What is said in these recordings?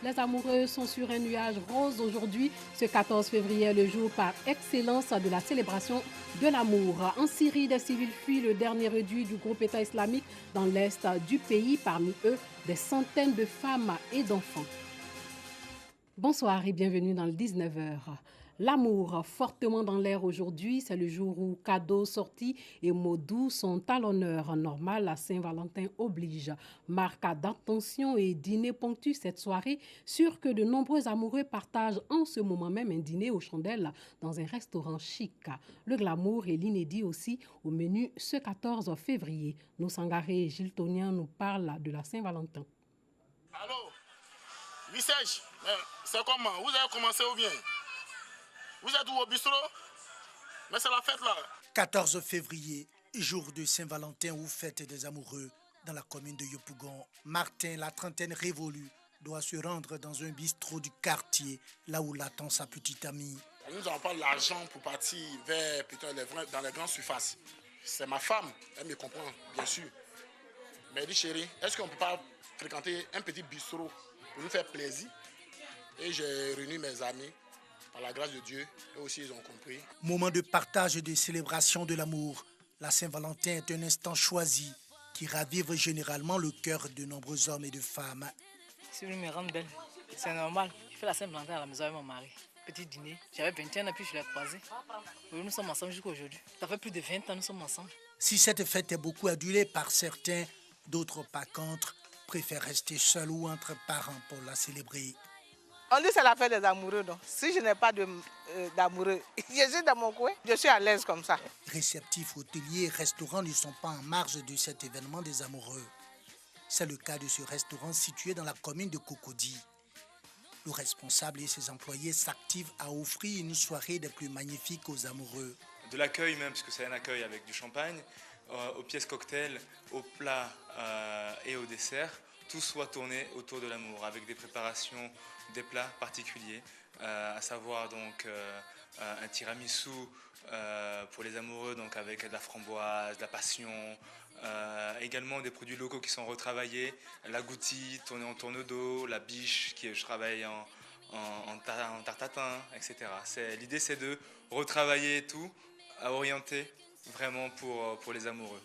Les amoureux sont sur un nuage rose aujourd'hui. Ce 14 février est le jour par excellence de la célébration de l'amour. En Syrie, des civils fuient le dernier réduit du groupe État islamique dans l'est du pays. Parmi eux, des centaines de femmes et d'enfants. Bonsoir et bienvenue dans le 19h. L'amour, fortement dans l'air aujourd'hui, c'est le jour où cadeaux sortis et mots doux sont à l'honneur. Normal, la Saint-Valentin oblige. Marque d'attention et dîner ponctue cette soirée. Sûr que de nombreux amoureux partagent en ce moment même un dîner aux chandelles dans un restaurant chic. Le glamour et l'inédit aussi au menu ce 14 février. Nos Sangaré et Gilles Tonian nous parlent de la Saint-Valentin. Allô, Vicège, c'est comment? Vous avez commencé ou bien? Vous êtes où au bistrot? Mais c'est la fête là. 14 février, jour de Saint-Valentin ou fête des amoureux dans la commune de Yopougon. Martin, la trentaine révolue, doit se rendre dans un bistrot du quartier, là où l'attend sa petite amie. Nous n'avons pas l'argent pour partir vers plutôt dans les grandes surfaces. C'est ma femme, elle me comprend, bien sûr. Mais elle dit chérie, est-ce qu'on ne peut pas fréquenter un petit bistrot pour nous faire plaisir? Et j'ai réuni mes amis. Par la grâce de Dieu, eux aussi ils ont compris. Moment de partage et de célébration de l'amour. La Saint-Valentin est un instant choisi qui ravive généralement le cœur de nombreux hommes et de femmes. Si vous me rendez belle, c'est normal. Je fais la Saint-Valentin à la maison avec mon mari. Petit dîner. J'avais 21 ans puis je l'ai croisé. Nous sommes ensemble jusqu'à aujourd'hui. Ça fait plus de 20 ans nous sommes ensemble. Si cette fête est beaucoup adulée par certains, d'autres pas contre, préfèrent rester seuls ou entre parents pour la célébrer. On dit que c'est la fête des amoureux, donc si je n'ai pas d'amoureux, je suis dans mon coin, je suis à l'aise comme ça. Réceptifs, hôteliers et restaurants ne sont pas en marge de cet événement des amoureux. C'est le cas de ce restaurant situé dans la commune de Cocody. Le responsable et ses employés s'activent à offrir une soirée des plus magnifiques aux amoureux. De l'accueil même, parce que c'est un accueil avec du champagne, aux pièces cocktails, aux plats et au dessert. Tout soit tourné autour de l'amour, avec des préparations, des plats particuliers, à savoir donc un tiramisu pour les amoureux, donc avec de la framboise, de la passion, également des produits locaux qui sont retravaillés, la goutille tournée en tourne-dos, la biche que je travaille en tarte-tatin, etc. L'idée c'est de retravailler tout, à orienter vraiment pour les amoureux.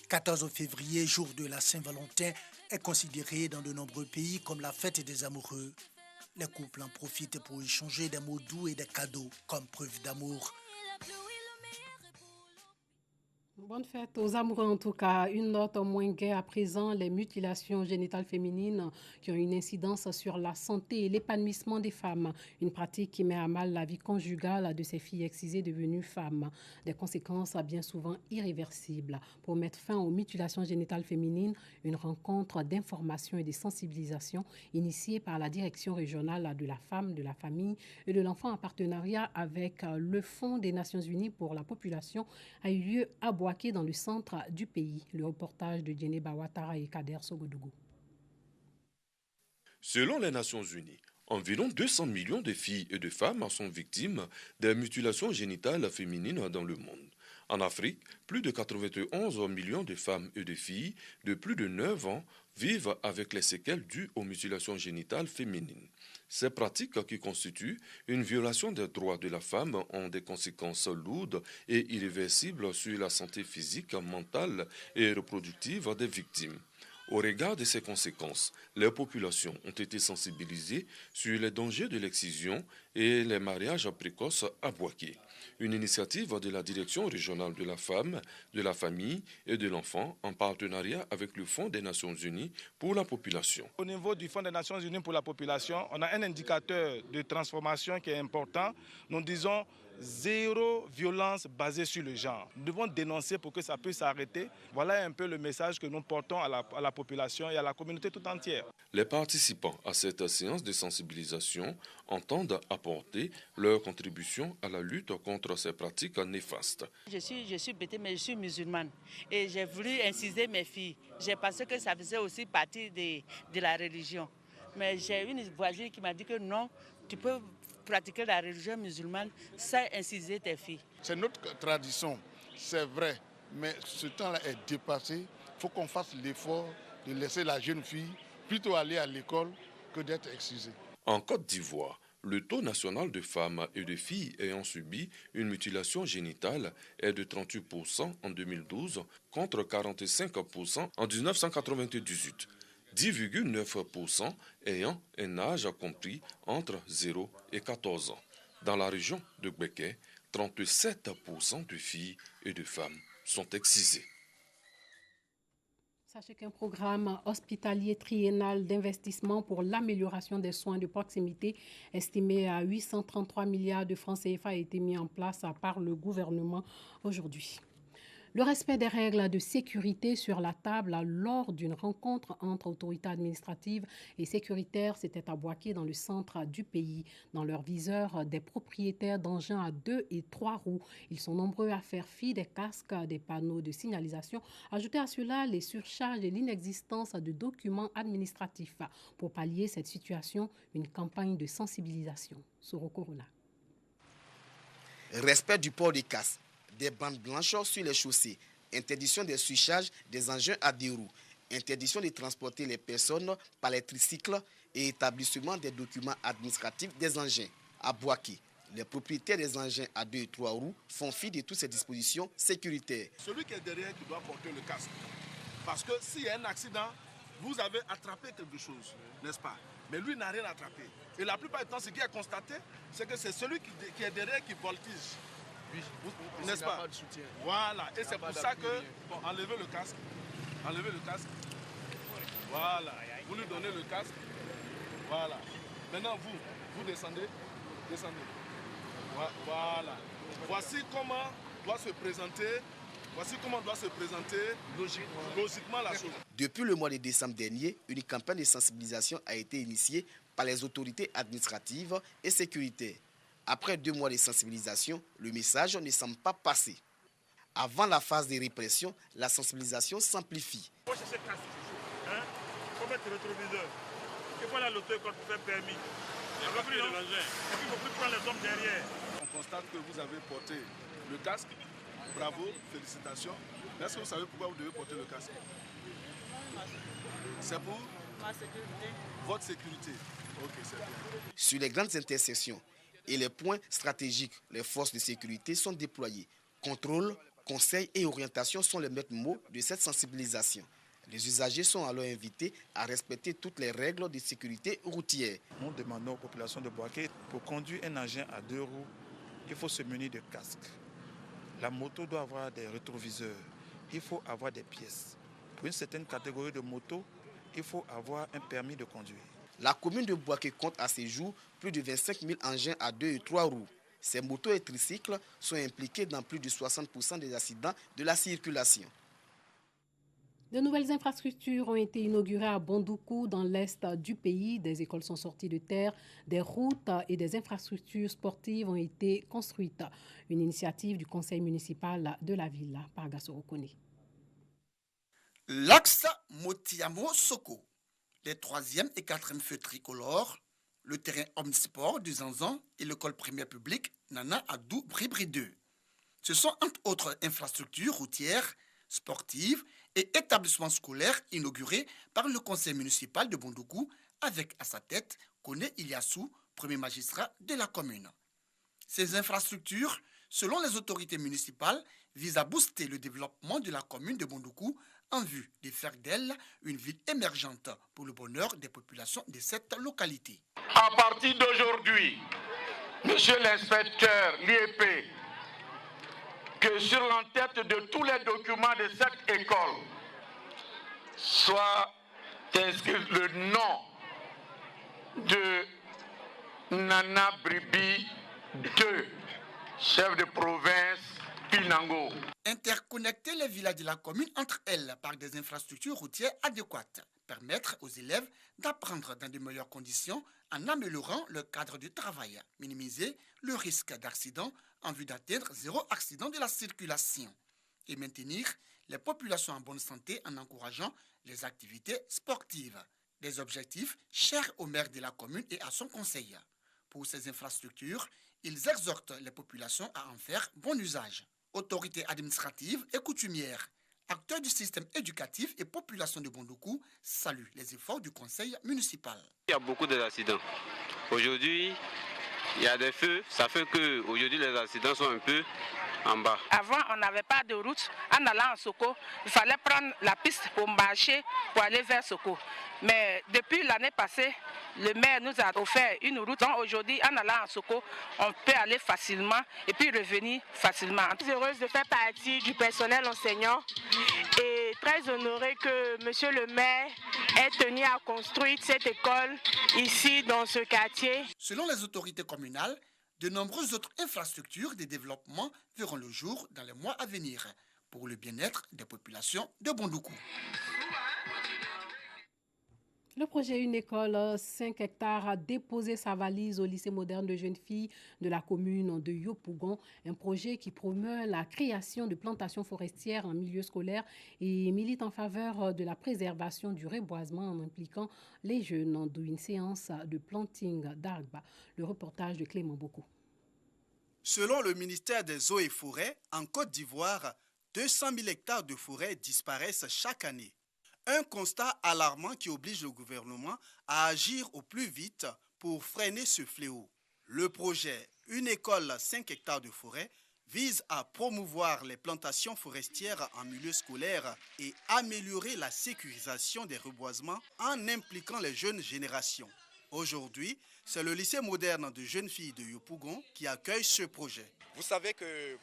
14 février, jour de la Saint-Valentin, est considéré dans de nombreux pays comme la fête des amoureux. Les couples en profitent pour échanger des mots doux et des cadeaux comme preuve d'amour. Bonne fête aux amoureux en tout cas. Une note moins gaie à présent, les mutilations génitales féminines qui ont une incidence sur la santé et l'épanouissement des femmes. Une pratique qui met à mal la vie conjugale de ces filles excisées devenues femmes. Des conséquences bien souvent irréversibles. Pour mettre fin aux mutilations génitales féminines, une rencontre d'information et de sensibilisation initiée par la Direction régionale de la femme, de la famille et de l'enfant en partenariat avec le Fonds des Nations Unies pour la population a eu lieu à Boaké dans le centre du pays. Le reportage de Djeneba Ouattara et Kader Sogodougou. Selon les Nations Unies, environ 200 millions de filles et de femmes sont victimes des mutilations génitales féminines dans le monde. En Afrique, plus de 91 millions de femmes et de filles de plus de 9 ans vivent avec les séquelles dues aux mutilations génitales féminines. Ces pratiques qui constituent une violation des droits de la femme ont des conséquences lourdes et irréversibles sur la santé physique, mentale et reproductive des victimes. Au regard de ces conséquences, les populations ont été sensibilisées sur les dangers de l'excision et les mariages précoces à Boaké. Une initiative de la Direction régionale de la femme, de la famille et de l'enfant en partenariat avec le Fonds des Nations Unies pour la population. Au niveau du Fonds des Nations Unies pour la population, on a un indicateur de transformation qui est important. Nous disons zéro violence basée sur le genre. Nous devons dénoncer pour que ça puisse s'arrêter. Voilà un peu le message que nous portons à la population et à la communauté tout entière. Les participants à cette séance de sensibilisation entendent apporter leur contribution à la lutte contre ces pratiques néfastes. Je suis bêtée, mais je suis musulmane et j'ai voulu inciser mes filles. J'ai pensé que ça faisait aussi partie de la religion. Mais j'ai une voisine qui m'a dit que non, tu peux pratiquer la religion musulmane sans inciser tes filles. C'est notre tradition, c'est vrai, mais ce temps-là est dépassé. Il faut qu'on fasse l'effort de laisser la jeune fille plutôt aller à l'école que d'être excisée. En Côte d'Ivoire, le taux national de femmes et de filles ayant subi une mutilation génitale est de 38% en 2012 contre 45% en 1998. 10,9% ayant un âge compris entre 0 et 14 ans. Dans la région de Gbeke, 37% de filles et de femmes sont excisées. Sachez qu'un programme hospitalier triennal d'investissement pour l'amélioration des soins de proximité estimé à 833 milliards de francs CFA a été mis en place par le gouvernement aujourd'hui. Le respect des règles de sécurité sur la table lors d'une rencontre entre autorités administratives et sécuritaires s'était à Boaké dans le centre du pays. Dans leur viseur, des propriétaires d'engins à 2 et 3 roues. Ils sont nombreux à faire fi des casques, des panneaux de signalisation. Ajoutez à cela les surcharges et l'inexistence de documents administratifs. Pour pallier cette situation, une campagne de sensibilisation. Soro Corona. Respect du port des casques. Des bandes blanches sur les chaussées, interdiction des surcharges des engins à 2 roues, interdiction de transporter les personnes par les tricycles et établissement des documents administratifs des engins. À Boaké, les propriétaires des engins à 2 et 3 roues font fi de toutes ces dispositions sécuritaires. Celui qui est derrière qui doit porter le casque. Parce que s'il y a un accident, vous avez attrapé quelque chose, n'est-ce pas? Mais lui n'a rien attrapé. Et la plupart du temps, ce qui est constaté, c'est que c'est celui qui est derrière qui voltige. Oui, n'est-ce pas? Pas de soutien. Voilà, et c'est pour ça que, bon, enlevez le casque. Voilà, vous lui donnez le casque. Voilà. Maintenant, vous descendez. Voilà. Voici comment doit se présenter logiquement la chose. Depuis le mois de décembre dernier, une campagne de sensibilisation a été initiée par les autorités administratives et sécuritaires. Après 2 mois de sensibilisation, le message ne semble pas passer. Avant la phase de répression, la sensibilisation s'amplifie. Il faut chercher casque, hein? Il faut mettre le rétroviseur. Il faut aller à l'auto-école pour faire permis. Et puis il faut plus prendre les hommes derrière. On constate que vous avez porté le casque. Bravo, félicitations. Est-ce que vous savez pourquoi vous devez porter le casque? C'est pour ma sécurité. Votre sécurité. Ok, c'est bien. Sur les grandes intersections et les points stratégiques, les forces de sécurité sont déployées. Contrôle, conseil et orientation sont les maîtres mots de cette sensibilisation. Les usagers sont alors invités à respecter toutes les règles de sécurité routière. Nous demandons aux populations de Boaké, pour conduire un engin à 2 roues, il faut se munir de casques. La moto doit avoir des rétroviseurs, il faut avoir des pièces. Pour une certaine catégorie de motos, il faut avoir un permis de conduire. La commune de Boaké compte à ce jour plus de 25 000 engins à 2 et 3 roues. Ces motos et tricycles sont impliqués dans plus de 60% des accidents de la circulation. De nouvelles infrastructures ont été inaugurées à Bondoukou, dans l'est du pays. Des écoles sont sorties de terre, des routes et des infrastructures sportives ont été construites. Une initiative du conseil municipal de la ville, par Gassoro Kone. L'axe Motiamo-Soko, les 3e et 4e feux tricolores, le terrain omnisport du Zanzan et l'école primaire publique Nana Adou Bribri 2. Ce sont entre autres infrastructures routières, sportives et établissements scolaires inaugurés par le conseil municipal de Bondoukou avec à sa tête Kone Iliassou, premier magistrat de la commune. Ces infrastructures, selon les autorités municipales, visent à booster le développement de la commune de Bondoukou en vue de faire d'elle une ville émergente pour le bonheur des populations de cette localité. À partir d'aujourd'hui, monsieur l'inspecteur l'IEP, que sur l'entête de tous les documents de cette école soit inscrit le nom de Nana Bribi 2, chef de province Pinango. Interconnecter les villages de la commune entre elles par des infrastructures routières adéquates, permettre aux élèves d'apprendre dans de meilleures conditions en améliorant le cadre de travail, minimiser le risque d'accident en vue d'atteindre 0 accident de la circulation et maintenir les populations en bonne santé en encourageant les activités sportives. Des objectifs chers au maire de la commune et à son conseil. Pour ces infrastructures, ils exhortent les populations à en faire bon usage. Autorités administratives et coutumières, Acteurs du système éducatif et population de Bondoukou saluent les efforts du conseil municipal. Il y a beaucoup d'accidents. Aujourd'hui, il y a des feux. Ça fait que aujourd'hui les accidents sont un peu en bas. Avant, on n'avait pas de route. En allant en Soko, il fallait prendre la piste pour marcher, pour aller vers Soko. Mais depuis l'année passée, le maire nous a offert une route. Donc aujourd'hui, en allant en Soko, on peut aller facilement et puis revenir facilement. Je suis heureuse de faire partie du personnel enseignant et très honorée que monsieur le maire ait tenu à construire cette école ici dans ce quartier. Selon les autorités communales, de nombreuses autres infrastructures de développement verront le jour dans les mois à venir pour le bien-être des populations de Bondoukou. Le projet Une école 5 hectares a déposé sa valise au lycée moderne de jeunes filles de la commune de Yopougon, un projet qui promeut la création de plantations forestières en milieu scolaire et milite en faveur de la préservation du reboisement en impliquant les jeunes dans une séance de planting d'arbres. Le reportage de Clément Bocou. Selon le ministère des Eaux et Forêts, en Côte d'Ivoire, 200 000 hectares de forêt disparaissent chaque année. Un constat alarmant qui oblige le gouvernement à agir au plus vite pour freiner ce fléau. Le projet Une école 5 hectares de forêt vise à promouvoir les plantations forestières en milieu scolaire et améliorer la sécurisation des reboisements en impliquant les jeunes générations. Aujourd'hui, c'est le lycée moderne de jeunes filles de Yopougon qui accueille ce projet. Vous savez que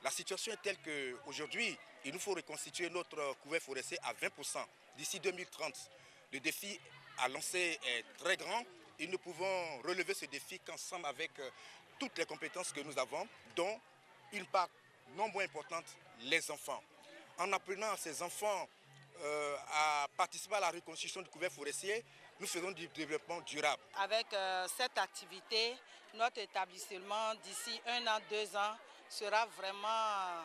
la situation est telle qu'aujourd'hui, il nous faut reconstituer notre couvert forestier à 20% d'ici 2030. Le défi à lancer est très grand et nous pouvons relever ce défi qu'ensemble avec toutes les compétences que nous avons, dont une part non moins importante, les enfants. En apprenant ces enfants à participer à la reconstruction du couvert forestier, nous faisons du développement durable. Avec cette activité, notre établissement d'ici 1 an, 2 ans sera vraiment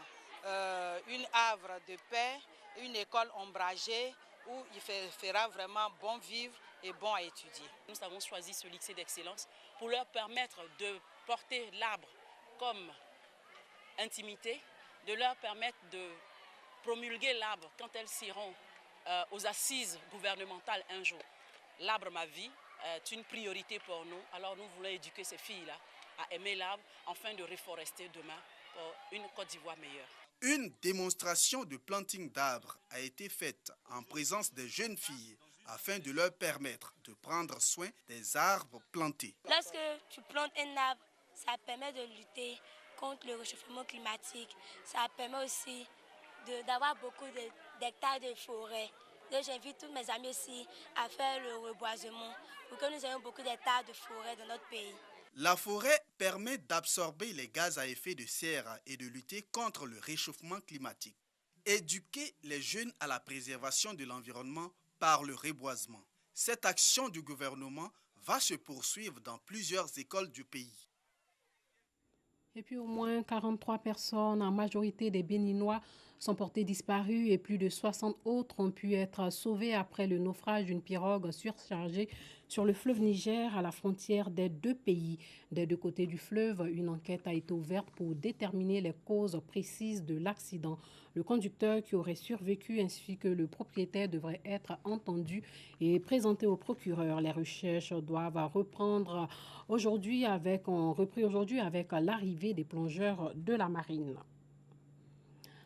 une havre de paix, une école ombragée où il fera vraiment bon vivre et bon à étudier. Nous avons choisi ce lycée d'excellence pour leur permettre de porter l'arbre comme intimité, de leur permettre de promulguer l'arbre quand elles seront aux assises gouvernementales un jour. L'arbre, ma vie, est une priorité pour nous. Alors nous voulons éduquer ces filles-là à aimer l'arbre afin de reforester demain pour une Côte d'Ivoire meilleure. Une démonstration de planting d'arbres a été faite en présence des jeunes filles afin de leur permettre de prendre soin des arbres plantés. Lorsque tu plantes un arbre, ça permet de lutter contre le réchauffement climatique. Ça permet aussi d'avoir beaucoup d'hectares de forêt. Donc j'invite tous mes amis aussi à faire le reboisement pour que nous ayons beaucoup d'hectares de forêt dans notre pays. La forêt permet d'absorber les gaz à effet de serre et de lutter contre le réchauffement climatique. Éduquer les jeunes à la préservation de l'environnement par le reboisement. Cette action du gouvernement va se poursuivre dans plusieurs écoles du pays. Et puis au moins 43 personnes, en majorité des Béninois, sont portées disparues et plus de 60 autres ont pu être sauvées après le naufrage d'une pirogue surchargée sur le fleuve Niger à la frontière des deux pays. Des deux côtés du fleuve, une enquête a été ouverte pour déterminer les causes précises de l'accident. Le conducteur qui aurait survécu ainsi que le propriétaire devraient être entendus et présentés au procureur. Les recherches doivent reprendre aujourd'hui avec l'arrivée des plongeurs de la marine.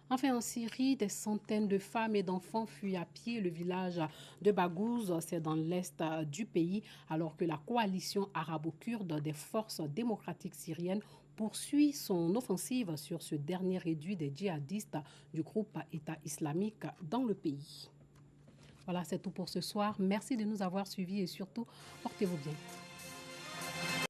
Enfin, en Syrie, des centaines de femmes et d'enfants fuient à pied le village de Baghouz, c'est dans l'est du pays, alors que la coalition arabo-kurde des forces démocratiques syriennes poursuit son offensive sur ce dernier réduit des djihadistes du groupe État islamique dans le pays. Voilà, c'est tout pour ce soir. Merci de nous avoir suivis et surtout, portez-vous bien.